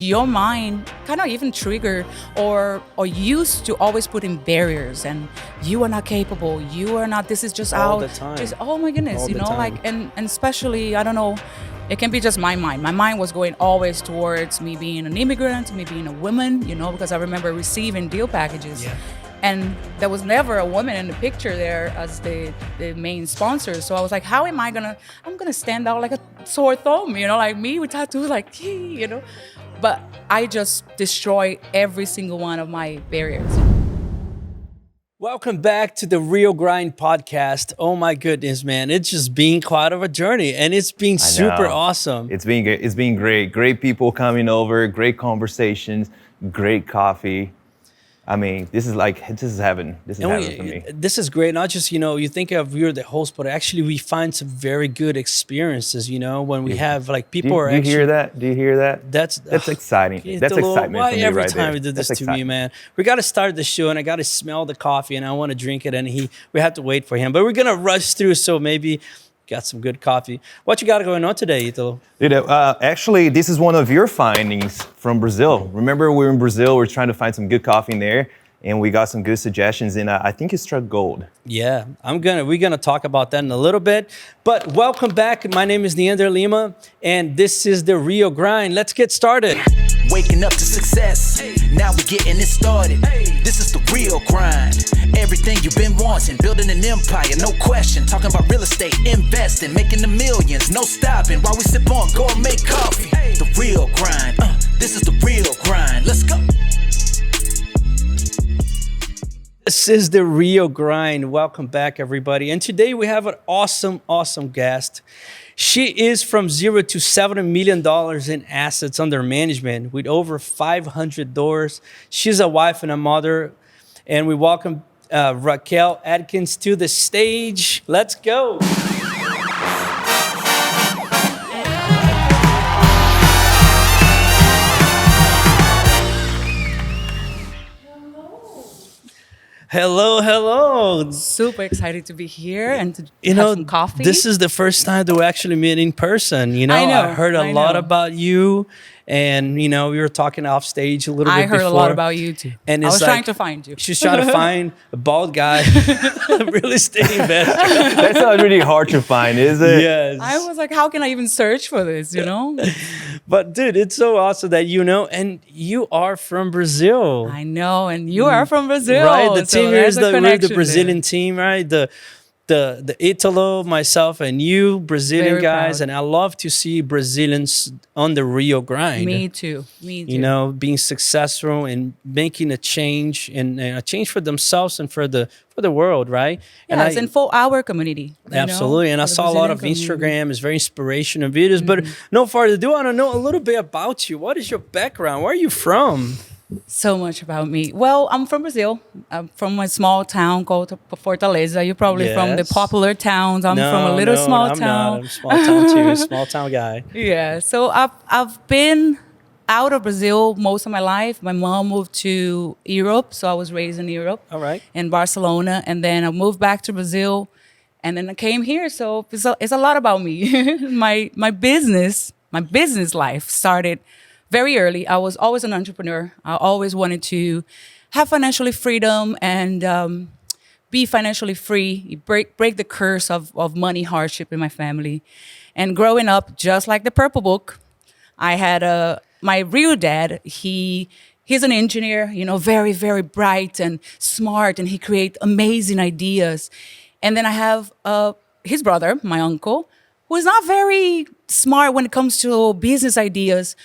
your mind kind of even trigger or used to always put in barriers and you are not capable, you are not, this is just All out, the time. just oh my goodness, All you the know, like time. and especially I don't know, it can be just my mind. My mind was going always towards me being an immigrant, me being a woman, you know, because I remember receiving deal packages. Yeah. And there was never a woman in the picture there as the main sponsor. So I was like, how am I I'm gonna stand out like a sore thumb, you know, like me with tattoos, like, gee, you know. But I just destroy every single one of my barriers. Welcome back to the Real Grind podcast. Oh my goodness, man. It's just been quite of a journey and it's been super awesome. It's been great. Great people coming over, great conversations, great coffee. I mean, this is heaven. This is heaven for me. This is great. Not just, you think of you're the host, but actually we find some very good experiences, when we have like people Do you hear that? Do you hear that? That's exciting. That's excitement why for me every right time there. we do this That's to me, man. We got to start the show and I got to smell the coffee and I want to drink it and we have to wait for him. But we're going to rush through, so maybe got some good coffee. What you got going on today, Italo? Actually, this is one of your findings from Brazil. Remember, we were in Brazil. We're trying to find some good coffee in there, and we got some good suggestions. And I think it struck gold. Yeah, we're gonna talk about that in a little bit. But welcome back. My name is Neander Lima, and this is the Real Grind. Let's get started. Waking up to success. Now we're getting it started. This is the real grind. Everything you've been wanting, building an empire, no question. Talking about real estate, investing, making the millions, no stopping. While we sip on gourmet coffee. The real grind. This is the real grind. Let's go. This is the Real Grind. Welcome back, everybody. And today we have an awesome guest. She is from 0 to $7 million in assets under management with over 500 doors. She's a wife and a mother. And we welcome Raquel Adkins to the stage. Let's go. Hello. Super excited to be here and to have some coffee. This is the first time that we actually meet in person. I know, I heard a lot know. about you, and we were talking off stage a little bit I before. heard a lot about you too. And I it's was trying to find you. She's trying to find a bald guy, a real estate investor. That's not really hard to find, is it? Yes. I was like, how can I even search for this, But dude, it's so awesome that and you are from Brazil. I know, and you are from Brazil. Right? The so team here is there's a we're the connection Brazilian there. team, right? The Italo, myself, and you, Brazilian Very guys. proud. And I love to see Brazilians on the Real Grind. Me too. Being successful and making a change and a change for themselves and for the world, right? Yes, and for our community. Absolutely. And I for the saw a lot of Brazilian community. Instagram. It's very inspirational videos. But no further ado, I want to know a little bit about you. What is your background? Where are you from? So much about me. Well, I'm from Brazil. I'm from a small town called Fortaleza. You're probably from the Yes. popular towns. I'm from a little small town. I'm small town too. Small town guy. Yeah. So I've been out of Brazil most of my life. My mom moved to Europe, so I was raised in Europe. All right. In Barcelona, and then I moved back to Brazil, and then I came here. So it's a lot about me. my business life started very early. I was always an entrepreneur. I always wanted to have financial freedom and be financially free, break the curse of money hardship in my family. And growing up, just like the Purple Book, I had my real dad. He's an engineer, very, very bright and smart, and he creates amazing ideas. And then I have his brother, my uncle, who is not very smart when it comes to business ideas,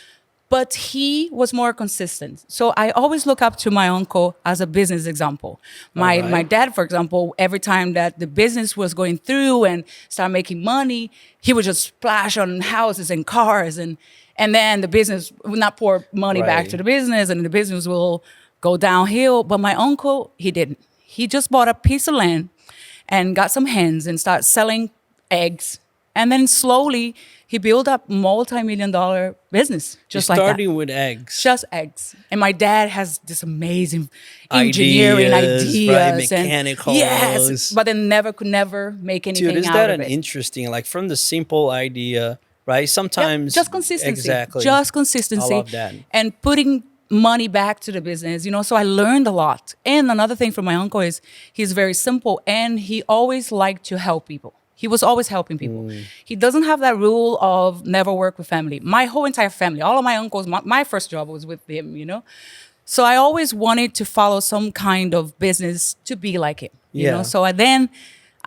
but he was more consistent. So I always look up to my uncle as a business example. My dad, for example, every time that the business was going through and start making money, he would just splash on houses and cars, and then the business would not pour money back to the business, and the business will go downhill. But my uncle, he didn't. He just bought a piece of land and got some hens and started selling eggs. And then slowly he built up multi-million-dollar business, just like that. Starting with eggs. Just eggs. And my dad has this amazing engineering ideas. Right, and mechanicals. yes, but then could never make anything Dude, is out that of an it. interesting, like from the simple idea right? Sometimes just consistency. Exactly. Just consistency. I love that. And putting money back to the business, so I learned a lot. And another thing from my uncle is he's very simple and he always liked to help people. He was always helping people. He doesn't have that rule of never work with family. My whole entire family, all of my uncles, my first job was with him, So I always wanted to follow some kind of business to be like him, you know? So I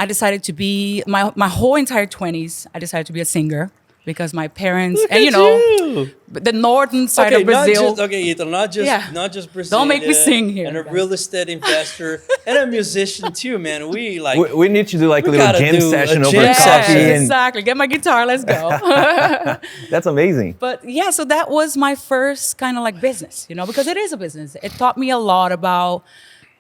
decided to be, my whole entire 20s, I decided to be a singer because my parents, Look and you. the northern side of Brazil. Ethan, not just Brazil. Don't make me sing here. And a real estate investor and a musician too, man. We need to do like a little jam session over jam coffee. session. And Exactly. Get my guitar. Let's go. that's amazing. But yeah, so that was my first kind of like business, because it is a business. It taught me a lot about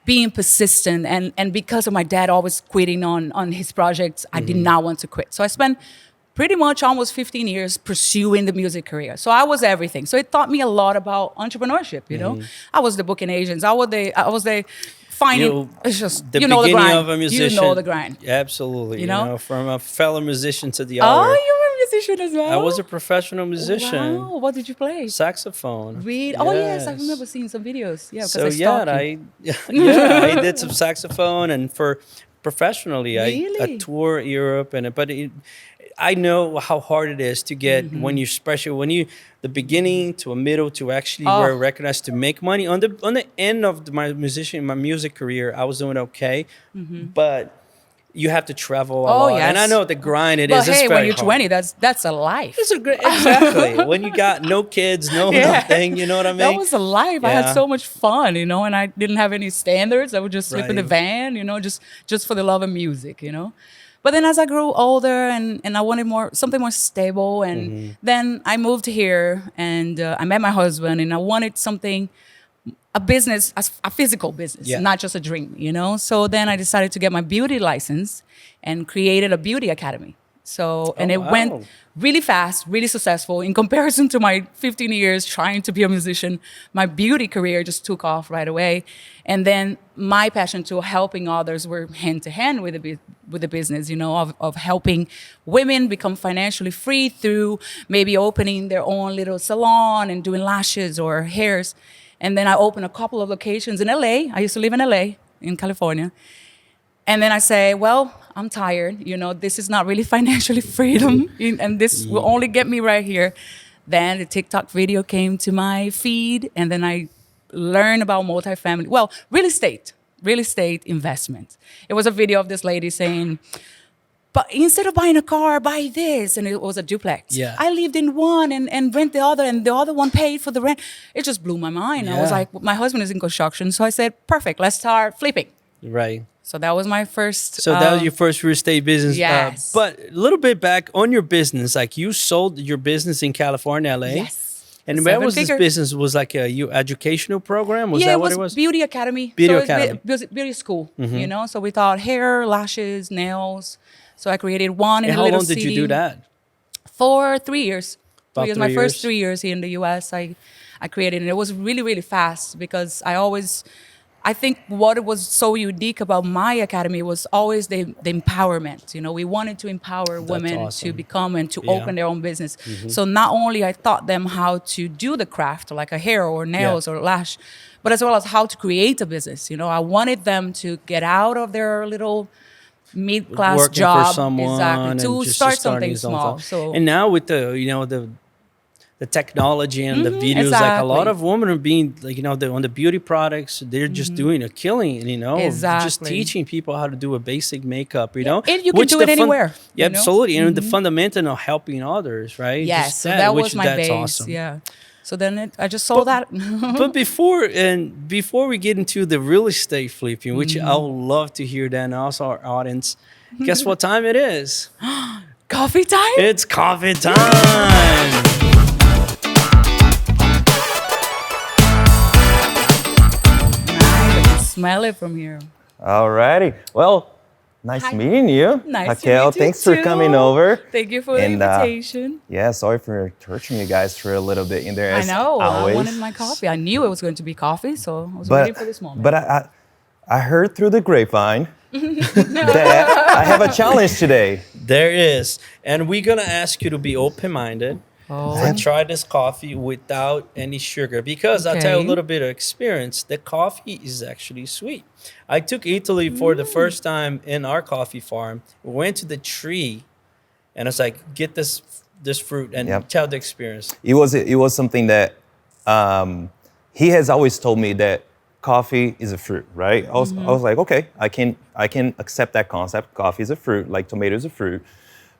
being persistent. And because of my dad always quitting on his projects, I did not want to quit. So I spent pretty much almost 15 years pursuing the music career. So I was everything. So it taught me a lot about entrepreneurship, I was the booking agents. I was the finding, it's just, the the beginning grind. of a musician. You know the grind. Absolutely. You know? From a fellow musician to the Oh, other. you were a musician as well? I was a professional musician. Wow. What did you play? Saxophone. Read. Oh, yes. I remember seeing some videos. Yeah, because So I stalked you. I did some saxophone, and professionally, I Really? tour Europe, I know how hard it is to get when you, especially when you, the beginning to a middle to actually where recognized to make money. On the end of my music career, I was doing okay, but you have to travel a lot, yes. and I know the grind it is. But It's hey, very when you're hard. 20, that's a life. It's a great exactly when you got no kids, no nothing. You know what I mean? That was a life. I Yeah. had so much fun, and I didn't have any standards. I would just sleep in the Right. van, just for the love of music, But then as I grew older and I wanted something more stable, and then I moved here and I met my husband, and I wanted something, a business, a physical business, not just a dream, So then I decided to get my beauty license and created a beauty academy. So, and it went really fast, really successful. In comparison to my 15 years trying to be a musician, my beauty career just took off right away. And then my passion to helping others were hand to hand with the business, of helping women become financially free through maybe opening their own little salon and doing lashes or hairs. And then I opened a couple of locations in LA. I used to live in LA, in California. And then I say, well, I'm tired. This is not really financially freedom. And this will only get me right here. Then the TikTok video came to my feed. And then I learned about multifamily. Well, real estate investment. It was a video of this lady saying, but instead of buying a car, buy this. And it was a duplex. Yeah. I lived in one and rent the other, and the other one paid for the rent. It just blew my mind. I was like, my husband is in construction. So I said, perfect, let's start flipping. Right. So that was my first. So that was your first real estate business. Yes. But a little bit back on your business, like you sold your business in California, LA. Yes. And where was this business? Was like your educational program? Was that what it was? Beauty academy. Beauty so academy. Beauty school. So we taught hair, lashes, nails. So I created one in And a how little long did city. you do that? For 3 years. About 3 years. 3 My years. first 3 years here in the US, I created, and it was really, really fast because I think what was so unique about my academy was always the empowerment. We wanted to empower women awesome. to become and to open their own business. So not only I taught them how to do the craft, like a hair or nails or lash, but as well as how to create a business. I wanted them to get out of their little mid-class Working job, for someone exactly, and to just start starting something his own small. thing. So And now with the technology and the videos, like a lot exactly. of women are being like, on the beauty products, they're just doing a killing, just Exactly. teaching people how to do a basic makeup, And you can do it anywhere. Yeah, absolutely. And the fundamental of helping others, right? yes, Just so that was my that's base. awesome. Yeah. So then I just sold that. But before we get into the real estate flipping, which I would love to hear that, and also our audience, guess what time it is? Coffee time? It's coffee time. I can smell it from here. Alrighty. Well, nice Hi. meeting you. Nice Raquel, to meet you thanks for too. coming over. Thank you for the And, invitation. Yeah, sorry for torturing you guys for a little bit in there. I as know. Always. I wanted my coffee. I knew it was going to be coffee, so I was waiting for this moment. But I heard through the grapevine that I have a challenge today. There is. And we're going to ask you to be open-minded and try this coffee without any sugar. Because I'll tell you a Okay. little bit of experience. The coffee is actually sweet. I took Italy for the first time in our coffee farm. We went to the tree and it's like, get this fruit and Yep. tell the experience. It was something that he has always told me that coffee is a fruit, right? I was like, okay, I can accept that concept. Coffee is a fruit, like tomato is a fruit.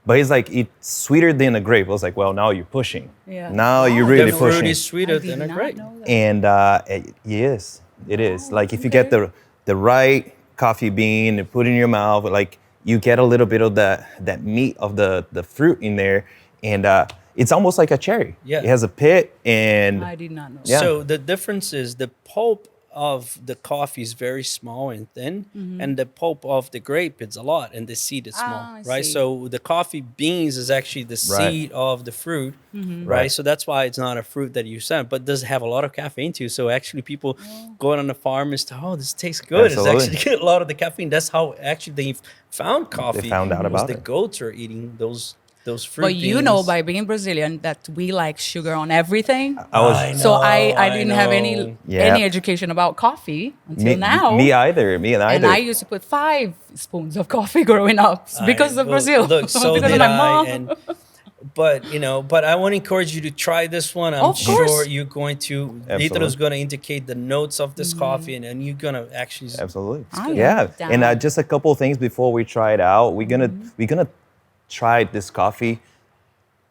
But he's like, it's sweeter than a grape. I was like, well, now you're pushing. Yeah. Now you're Wow. really The fruit pushing. is sweeter I did than a not grape. know that. And yes, it is. Like if you get the right coffee bean and put it in your mouth, like you get a little bit of that meat of the fruit in there, and it's almost like a cherry. Yeah. It has a pit, and I did not know. Yeah. So the difference is the pulp of the coffee is very small and thin, and the pulp of the grape is a lot, and the seed is small, I right? see. So the coffee beans is actually the Right. seed of the fruit, right? Right. So that's why it's not a fruit that you send, but does have a lot of caffeine too. So actually, people going on the farm is this tastes good. Absolutely. It's actually get a lot of the caffeine. That's how actually they found coffee. found out was about the it. goats are eating those fruit. But you know, beans. by being Brazilian, that we like sugar on everything. I So I I didn't have know. any education about coffee until now. Me either. Me and either. I used to put 5 spoons of coffee growing up because of Brazil. Look, so because did of my I. mom. But I want to encourage you to try this one. I'm Of course. sure you're going to. Absolutely. Italo's going to indicate the notes of this coffee, and you're going to actually. Absolutely. I am Yeah. And down. just a couple of things before we try it out. We're gonna try this coffee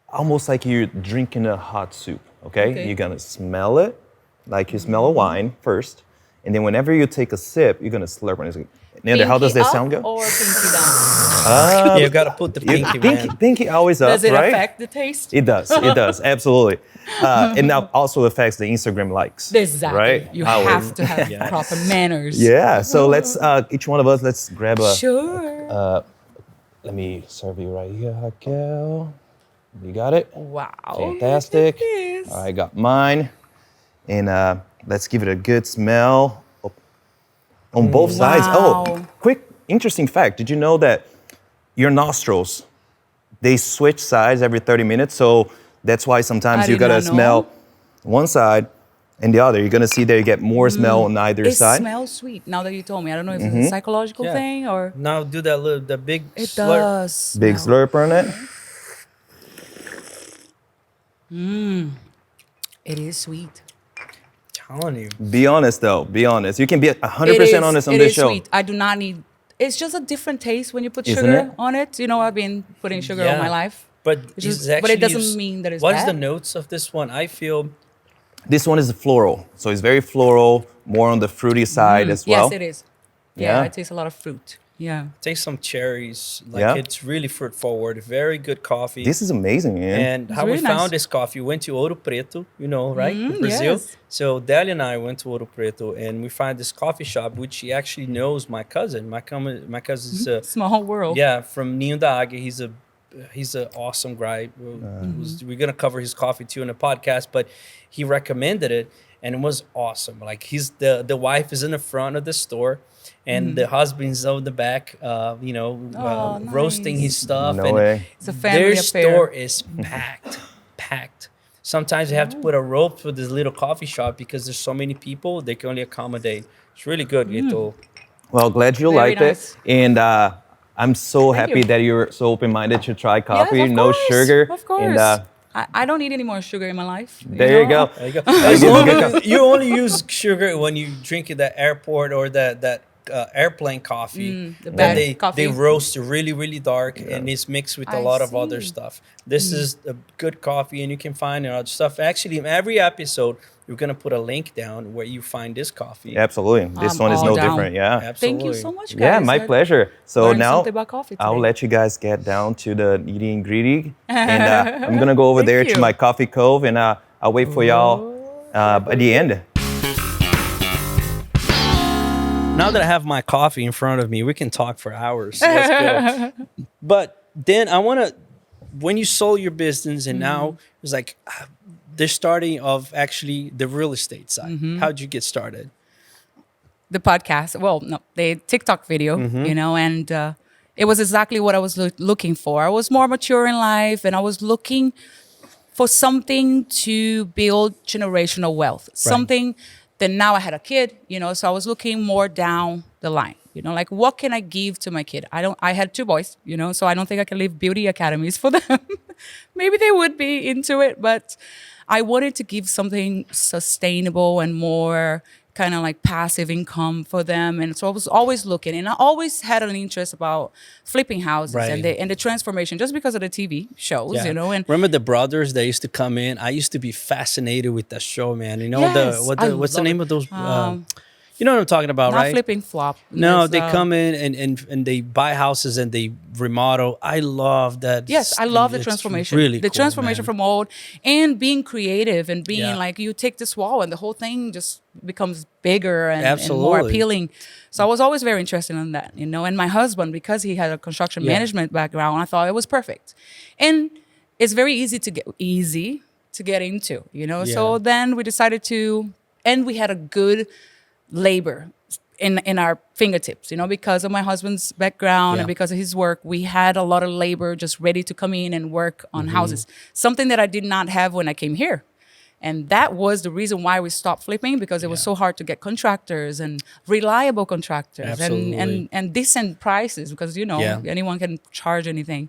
almost like you're drinking a hot soup. Okay? You're gonna smell it like you smell a wine first, and then whenever you take a sip, you're gonna slurp on it. Neander, how does Pinky that up sound go? Or pinky down? You got to put the pinky, man. Pinky always up, Does it right? affect the taste? It does. It does. Absolutely. And that also affects the Instagram likes. Exactly. Right? You Always. have to have proper manners. Yeah. So let's each one of us let's grab a. Sure. Let me serve you right here, Raquel. You got it. Wow. Fantastic. Yes. I got mine, and let's give it a good smell on both sides. Oh, Wow. quick interesting fact. Did you know that your nostrils, they switch sides every 30 minutes? So that's why sometimes I you did gotta not know. smell one side and the other. You're gonna see that you get more smell on either It side. smells sweet. Now that you told me, I don't know if it's a psychological Yeah. thing or Now do the big it slurp. does. Big smell. slurp on it. It is sweet. Telling you. Be honest though. Be honest. You can be 100% It is- honest on it this is show. Sweet. I do not need. It's just a different taste when you put Isn't sugar it? on it. You know, I've been putting sugar all Yeah. my life. But It's just- it's but actually it doesn't mean that it's What's the bad. notes of this one? I feel This one is floral, so it's very floral, more on the fruity side as well. Yes, it is. Yeah, Yeah. I taste a lot of fruit. Yeah. take some cherries. Like Yeah. it's really fruit forward. Very good coffee. This is amazing, man. And how really we found nice. this coffee, we went to Ouro Preto, you know, right? In Brazil. yes. So Delia and I went to Ouro Preto and we find this coffee shop, which he actually knows my cousin. My cousin's Small world. yeah, from Neander. He's an awesome guy. We're gonna cover his coffee too in the podcast, but he recommended it and it was awesome. Like the wife is in the front of the store and the husband's on the back, roasting nice. his stuff. No and way. It's a family their affair. store is packed. Sometimes you have to put a rope for this little coffee shop because there's so many people they can only accommodate. It's really good, Ito. Well, glad you Very liked nice. it. And I'm so happy you. that you're so open-minded to try coffee. Yes, of No course, sugar. Of course. And I don't need any more sugar in my life. there you know? go. There you go. As long as you only use sugar when you drink at the airport or that airplane coffee. the Then bad they coffee. roast really, really dark and it's mixed with a I lot of other see. stuff. This is a good coffee and you can find other stuff. Actually, in every episode, we're going to put a link down where you find this coffee. Absolutely. This I'm one is all no down. different. Yeah. Absolutely. Thank you so much, guys. Yeah, my I pleasure. So learned now something about coffee I'll today. let you guys get down to the nitty gritty, and I'm gonna go over Thank there to you. my coffee cove, and I'll wait for y'all at the end. Now that I have my coffee in front of me, we can talk for hours. Let's go. But then I want to, when you sold your business and now it's like the starting of actually the real estate side. How'd you get started? the podcast. Well, no, the TikTok video, you know, and it was exactly what I was looking for. I was more mature in life, and I was looking for something to build generational wealth, something that now I had a kid, you know, so I was looking more down the line, you know, like what can I give to my kid? I had 2 boys, you know, so I don't think I can leave beauty academies for them. Maybe they would be into it, but I wanted to give something sustainable and more kind of like passive income for them. And so I was always looking, and I always had an interest about flipping houses and the transformation just because of the TV shows, you know. And remember the brothers that used to come in? I used to be fascinated with that show, man. You know, what's the name of those? You know what I'm talking about, not right? Flipping Flop. No, they come in and they buy houses and they remodel. I love that. Yes, I love the transformation. Really the cool, transformation man. from old and being creative and being like, you take this wall and the whole thing just becomes bigger and more appealing. So I was always very interested in that, you know. And my husband, because he had a construction management background, I thought it was perfect. And it's very easy to get into, you know. So then we decided to, and we had a good labor in our fingertips, you know, because of my husband's background and because of his work, we had a lot of labor just ready to come in and work on houses, something that I did not have when I came here. And that was the reason why we stopped flipping, because it was so hard to get contractors and reliable contractors and decent prices, because, you know, anyone can charge anything.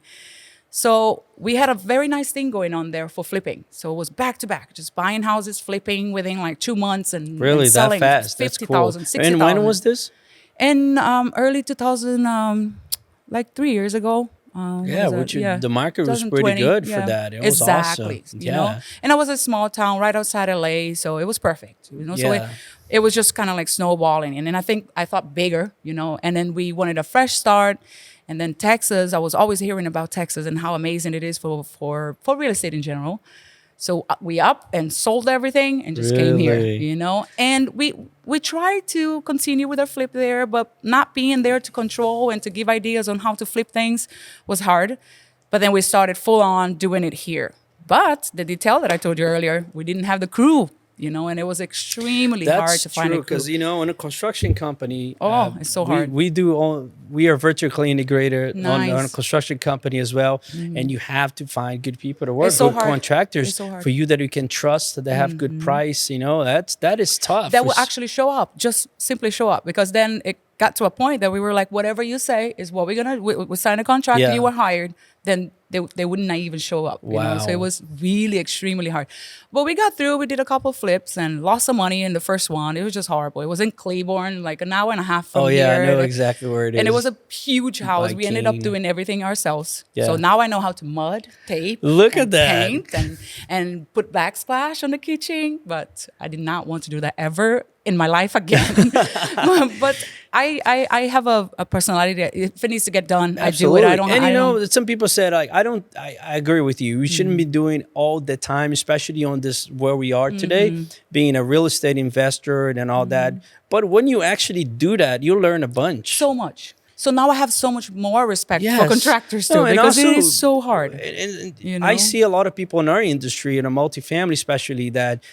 So we had a very nice thing going on there for flipping. So it was back to back, just buying houses, flipping within like 2 months and really selling that fast. 50,000, 60,000. And when was this? In early 2000, like 3 years ago. The market was pretty good for that. It was awesome. You know? And I was a small town right outside LA, so it was perfect. You know, so it was just kind of like snowballing. And then I thought bigger, you know, and then we wanted a fresh start. And then Texas, I was always hearing about Texas and how amazing it is for real estate in general. So we up and sold everything and just came here, you know. And we tried to continue with our flip there, but not being there to control and to give ideas on how to flip things was hard. But then we started full on doing it here. But the detail that I told you earlier, we didn't have the crew, you know, and it was extremely hard to find a crew. Because, you know, in a construction company, it's so hard. We are vertically integrated on a construction company as well, and you have to find good people to work, good contractors for you that you can trust, that they have good price. You know, that is tough. That will actually show up, just simply show up, because then it got to a point that we were like, whatever you say is what we're gonna. We signed a contract, you were hired, then they wouldn't even show up. You know? So it was really extremely hard. But we got through. We did a couple of flips and lost some money in the first one. It was just horrible. It was in Claiborne, like an hour and a half from here. I know exactly where it is. And it was a huge house. We ended up doing everything ourselves. So now I know how to mud, tape, paint, and put backsplash on the kitchen. But I did not want to do that ever in my life again. But I have a personality that if it needs to get done, Absolutely. I do it. You know, some people said, like, I agree with you. We shouldn't be doing all the time, especially on this where we are today, being a real estate investor and all that. But when you actually do that, you learn a bunch. So much. So now I have so much more respect for contractors too, because it is so hard. And you know? I see a lot of people in our industry, in a multifamily especially, that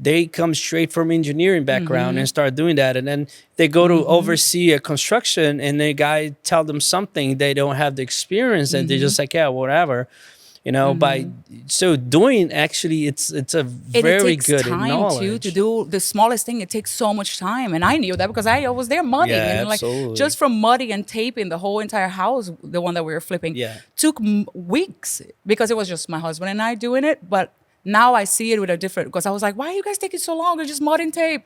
they come straight from engineering background and start doing that. And then they go to oversee a construction and the guy tell them something, they don't have the experience and they're just like, yeah, whatever. You know, so doing actually, it's a very good knowledge. It takes time too, to do the smallest thing. It takes so much time. And I knew that because I was there mudding. Yeah, and absolutely. Like just from mudding and taping the whole entire house, the one that we were flipping, took weeks because it was just my husband and I doing it. But now I see it with a different, because I was like, why are you guys taking so long? It's just mud and tape.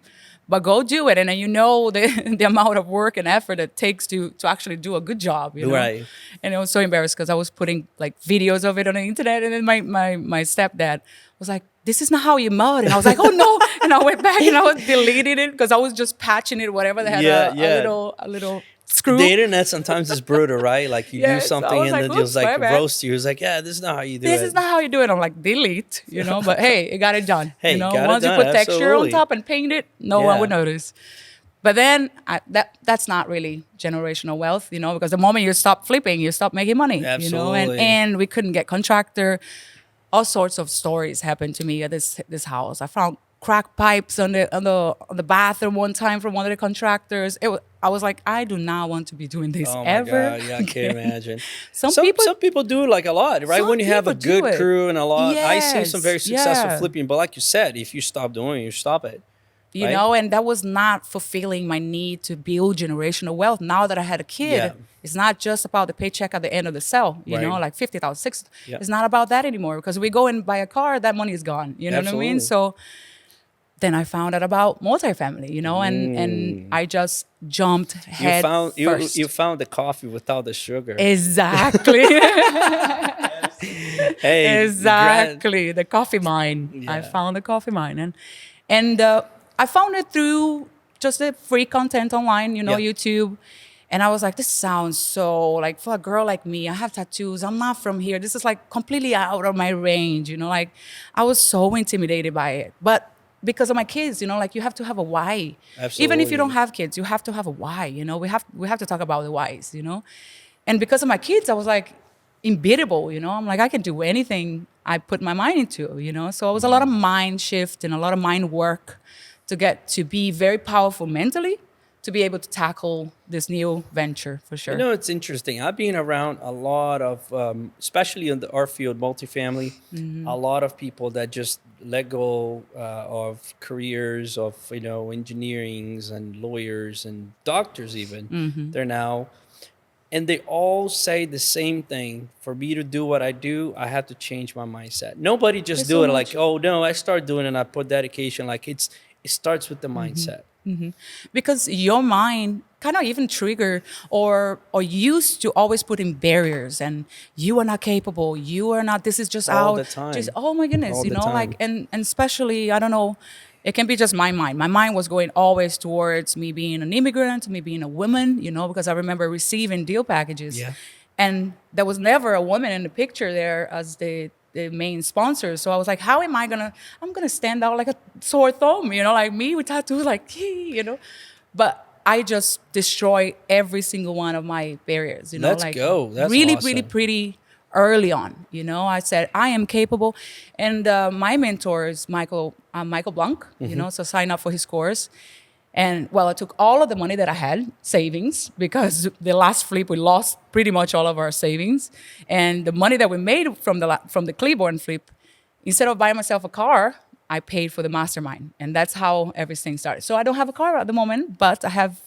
But go do it. And then you know the amount of work and effort it takes to actually do a good job, you know? Right. And I was so embarrassed because I was putting like videos of it on the internet. And then my stepdad was like, this is not how you mud. And I was like, oh no. And I went back and I was deleting it because I was just patching it, whatever. They had a little screw. The internet sometimes is brutal, right? Like you do something and then just like roast you. It's like, yeah, this is not how you do it. This is not how you do it. I'm like, delete, you know, but hey, it got it done. Hey, you know, got once it you done, put texture on top and paint it, no one would notice. But then that's not really generational wealth, you know, because the moment you stop flipping, you stop making money. Absolutely. You know, and we couldn't get contractor. All sorts of stories happened to me at this house. I found crack pipes on the bathroom one time from one of the contractors. I was like, I do not want to be doing this Oh my ever. God, yeah, I can't imagine. Some people do like a lot, right? Some When you have a people do good it. crew and a lot, I see some very Yes, successful yeah. flipping. But like you said, if you stop doing it, you stop it. You right? know, and that was not fulfilling my need to build generational wealth. Now that I had a kid, Yeah. it's not just about the paycheck at the end of the cell, you know, Right. like 50,000, 60. Yeah. It's not about that anymore because we go and buy a car, that money is gone. You know what I mean? Absolutely. So then I found out about multifamily, you know, and I just jumped head first. You found the coffee without the sugar. Exactly. Hey, Exactly. The coffee mine. I Yeah. found the coffee mine. And I found it through just the free content online, you know, Yeah. YouTube. And I was like, this sounds so like for a girl like me, I have tattoos. I'm not from here. This is like completely out of my range, you know, like I was so intimidated by it. But because of my kids, you know, like you have to have a why. Even if Absolutely. you don't have kids, you have to have a why, you know. We have to talk about the whys, you know. And because of my kids, I was like unbeatable, you know. I'm like, I can do anything I put my mind into, you know. So it was a lot of mind shift and a lot of mind work to get to be very powerful mentally to be able to tackle this new venture for sure. You know, it's interesting. I've been around a lot of, especially in our field, multifamily, a lot of people that just let go of careers of, you know, engineerings and lawyers and doctors even. They're now, and they all say the same thing. For me to do what I do, I have to change my mindset. Nobody just There's do so it much- like, oh, no, I start doing it and I put dedication. Like it starts with the mindset. Because your mind kind of even trigger or used to always put in barriers and you are not capable, you are not, this is just All out the time. just oh my goodness, All you the know, time. like and especially I don't know, it can be just my mind was going always towards me being an immigrant, me being a woman, you know, because I remember receiving deal packages and there was never a woman in the picture there as the main sponsor. So I was like, how am I'm gonna stand out like a sore thumb, you know, like me with tattoos, like, you know. But I just destroy every single one of my barriers, you know. Let's like go. That's really, awesome. really pretty early on, you know. I said, I am capable. And my mentor is Michael Blanc, you know, so sign up for his course. And well, I took all of the money that I had, savings, because the last flip, we lost pretty much all of our savings. And the money that we made from the Claiborne flip, instead of buying myself a car, I paid for the mastermind. And that's how everything started. So I don't have a car at the moment, but I have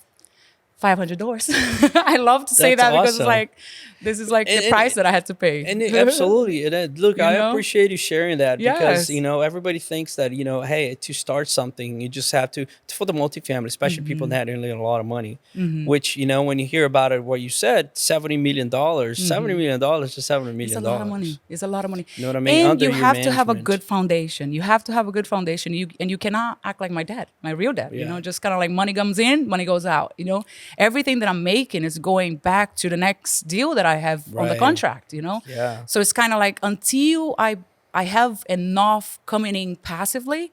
$500. I love to say That's that because awesome. it's like, this is like And- the price that I had to pay. And absolutely. And look, You I know? appreciate you sharing that because, Yes. you know, everybody thinks that, you know, hey, to start something, you just have to for the multifamily, especially people that earn a lot of money, which, you know, when you hear about it, what you said, $70 million, $70 million is $70 million. It's a lot of money. It's a lot of money. You know what I mean? And Under you your have to have a management. good foundation. You have to have a good foundation. You cannot act like my dad, my real dad. You Yeah. know, just kind of like money comes in, money goes out. You know, everything that I'm making is going back to the next deal that I have on the Right. contract. You know, Yeah. So it's kind of like until I have enough coming in passively,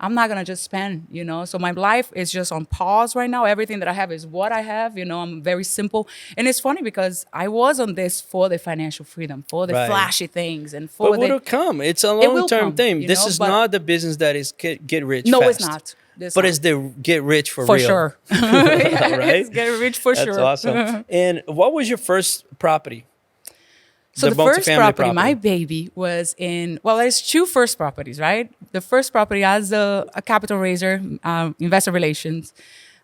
I'm not gonna just spend, you know. So my life is just on pause right now. Everything that I have is what I have, you know. I'm very simple. And it's funny because I was on this for the financial freedom, for the Right. flashy things and for But the will it come? It's a will long-term come, thing. you This know, is but- not the business that is get rich No, fast. it's not. It's But not. it's the get rich for real. sure. Right? It's get rich for That's sure. awesome. And what was your first property? So the first multifamily property, my baby, was in, well, there's two first properties, right? The first property as a capital raiser, investor relations,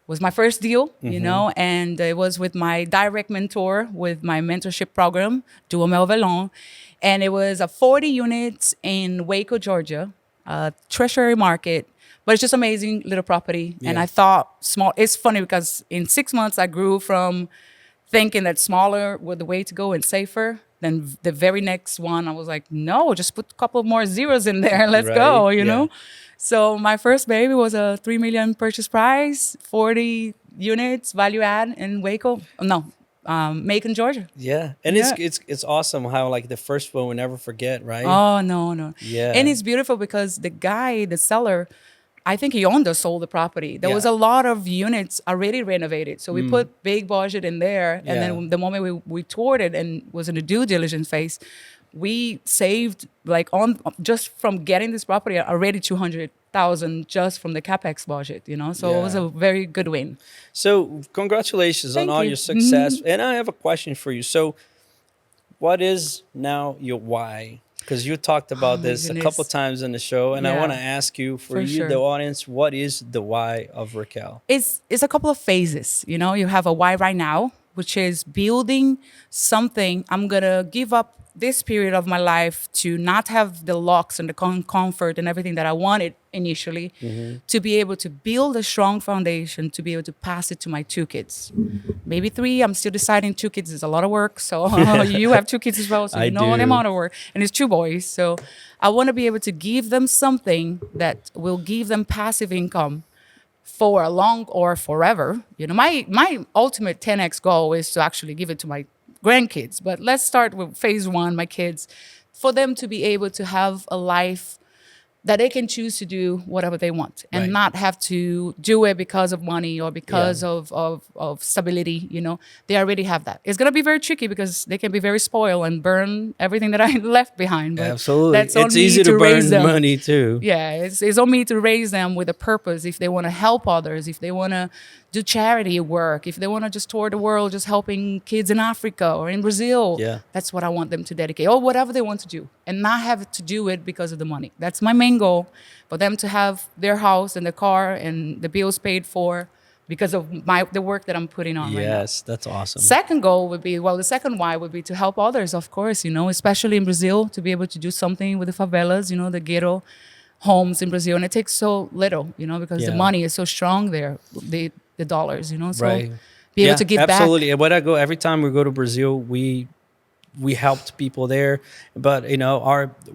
was my first deal, you know, and it was with my direct mentor with my mentorship program, Duhamel Vallon. And it was a 40 units in Waco, Georgia, treasury market. But it's just amazing little property. And Yeah. I thought small, it's funny because in 6 months I grew from thinking that smaller was the way to go and safer. Then the very next one, I was like, no, just put a couple more zeros in there. Let's go, Right, you yeah. know? So my first baby was a $3 million purchase price, 40 units, value add in Waco. No, Macon, Georgia. Yeah. And Yeah. it's awesome how like the first one we'll never forget, right? Oh, no. Yeah. And it's beautiful because the guy, the seller, I think he owned or sold the property. There was Yeah. a lot of units already renovated. So we put big budget in there. And Yeah. then the moment we toured it and was in the due diligence phase, we saved like on just from getting this property already $500,000 just from the capex budget, you know. So it was Yeah. a very good win. So congratulations on Thank all you. your success. And I have a question for you. So what is now your why? Because you talked about my this a goodness. couple times in the show, and I Yeah. want to ask you, for For you, sure. the audience, what is the why of Raquel? It's a couple of phases, you know. You have a why right now, which is building something. I'm gonna give up this period of my life to not have the locks and the comfort and everything that I wanted initially, to be able to build a strong foundation, to be able to pass it to my 2 kids, maybe 3. I'm still deciding. 2 kids is a lot of work, so you have 2 kids as well, so I you know the do. amount of work, and it's 2 boys. So I want to be able to give them something that will give them passive income for a long or forever. You know, my ultimate 10x goal is to actually give it to my grandkids. But let's start with phase 1, my kids, for them to be able to have a life that they can choose to do whatever they want and Right. not have to do it because of money or because of stability. You know, they already have that. It's going to be very tricky because they can be very spoiled and burn everything that I left behind. But Absolutely. that's on It's me easy to raise burn them. money too. Yeah, it's on me to raise them with a purpose. If they want to help others, if they want to do charity work, if they want to just tour the world, just helping kids in Africa or in Brazil, Yeah. that's what I want them to dedicate, or whatever they want to do, and not have to do it because of the money. That's my main goal, for them to have their house and the car and the bills paid for because of the work that I'm putting on right now. Yes, that's awesome. Second goal would be, well, the second why would be to help others, of course, you know, especially in Brazil, to be able to do something with the favelas, you know, the ghetto homes in Brazil. And it takes so little, you know, because the Yeah. money is so strong there, the dollars, you know, so Right. be able to give absolutely. back. And when I go, every time we go to Brazil, we helped people there. But you know,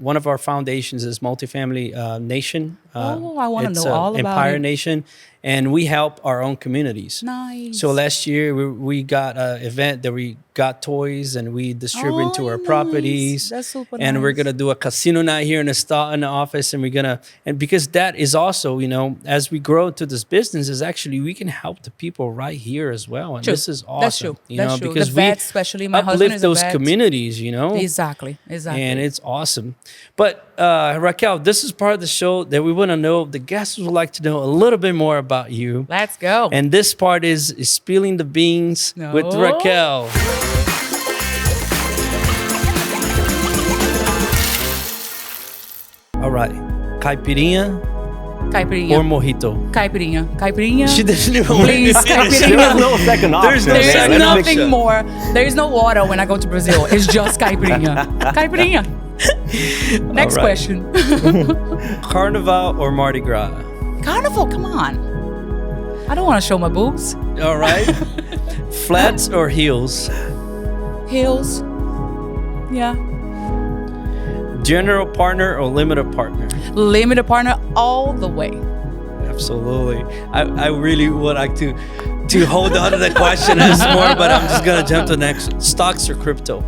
one of our foundations is Multifamily Nation. Oh, I wanna It's know all about Empire it. Nation, and we help our own communities. Nice. So last year we got an event that we got toys and we distribute to Oh, our nice. properties. That's super And we're nice. gonna do a casino night here in the office, and we're gonna, and because that is also, you know, as we grow to this business, is actually we can help the people right here as well, and True. this is awesome. That's true. You That's know, true. because The we vets, especially my husband uplift is a those vet. communities, you know. Exactly. And it's awesome. But Raquel, this is part of the show that we want to know. The guests would like to know a little bit more about you. Let's go. And this part is spilling the beans with No. Raquel. All right. Caipirinha Caipirinha. or mojito? Caipirinha. Caipirinha. She doesn't even want Please, to finish. There's caipirinha. no second option. There's no There second is option. nothing more. There is no water when I go to Brazil. It's just caipirinha. Caipirinha. Next right. question. Carnival or Mardi Gras? Carnival, come on. I don't want to show my boobs. All right. Flats or heels? Heels. Yeah. General partner or limited partner? Limited partner all the way. Absolutely. I really would like to hold on to that question as more, but I'm just gonna jump to the next. Stocks or crypto?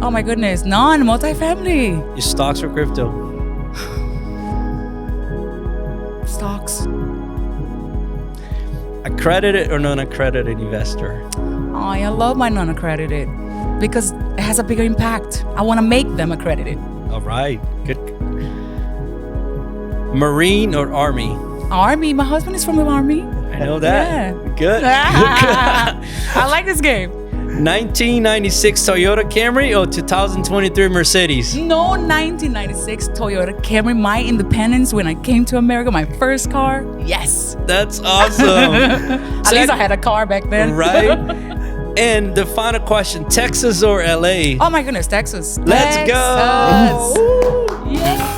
Oh my goodness. Multifamily. Your stocks or crypto? Stocks. Accredited or non-accredited investor? Oh, I love my non-accredited because it has a bigger impact. I want to make them accredited. All right, good. Marine or Army? Army. My husband is from the Army. I know that. Yeah. Good. I like this game. 1996 Toyota Camry or 2023 Mercedes? No 1996 Toyota Camry, my independence when I came to America, my first car. Yes. That's awesome. At least I had a car back then. Right? And the final question, Texas or LA? Oh my goodness, Texas. Let's go. Yeah.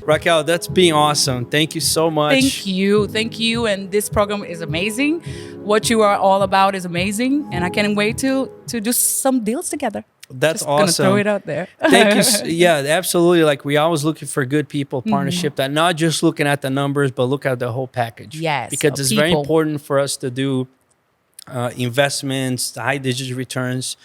Raquel, that's been awesome. Thank you so much. Thank you. Thank you. And this program is amazing. What you are all about is amazing. And I can't wait to do some deals together. That's Just awesome. gonna throw it out there. Thank you. Yeah, absolutely. Like we always looking for good people, partnership that not just looking at the numbers, but look at the whole package. Yes, Because it's very people. important for us to do investments, high digit returns.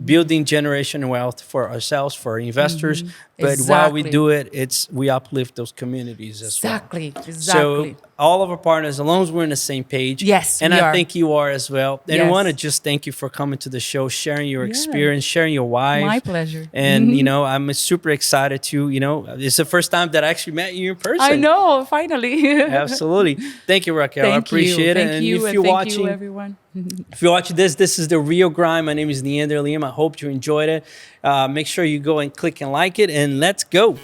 building generational wealth for ourselves, for our investors. But while we do it, we uplift those communities as well. Exactly. So all of our partners, as long as we're on the same page. Yes, and we I are. think you are as well. And I Yes. want to just thank you for coming to the show, sharing your experience, sharing your wife. My pleasure. And, you know, I'm super excited to, you know, it's the first time that I actually met you in person. I know, finally. Absolutely. Thank you, Raquel. I appreciate it. Thank you, if you're thank watching, you, everyone. if you're watching this is The Real Grind. My name is Neander. I hope you enjoyed it. Make sure you go and click and like it, and let's go.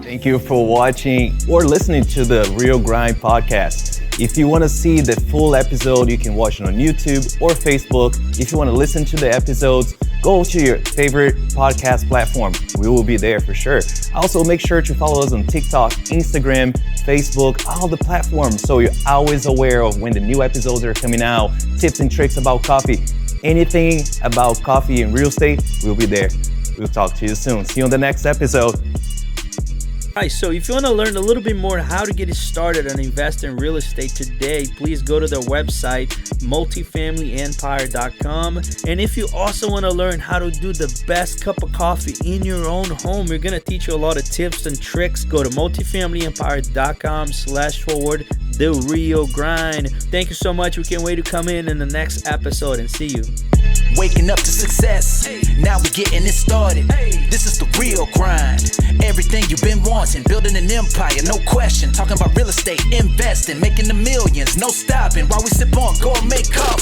Thank you for watching or listening to the Real Grind podcast. If you want to see the full episode, you can watch it on YouTube or Facebook. If you want to listen to the episodes, go to your favorite podcast platform. We will be there for sure. Also, make sure to follow us on TikTok, Instagram, Facebook, all the platforms, so you're always aware of when the new episodes are coming out, tips and tricks about coffee. Anything about coffee and real estate, we'll be there. We'll talk to you soon. See you on the next episode. All right, so if you want to learn a little bit more how to get started and invest in real estate today, please go to their website, multifamilyempire.com. And if you also want to learn how to do the best cup of coffee in your own home, we're going to teach you a lot of tips and tricks. Go to multifamilyempire.com/the real grind. Thank you so much. We can't wait to come in the next episode and see you. Waking up to success. Now we getting it started. This is the real grind. Everything you've been wanting, building an empire, no question. Talking about real estate, investing, making the millions, no stopping. While we sip on gourmet coffee.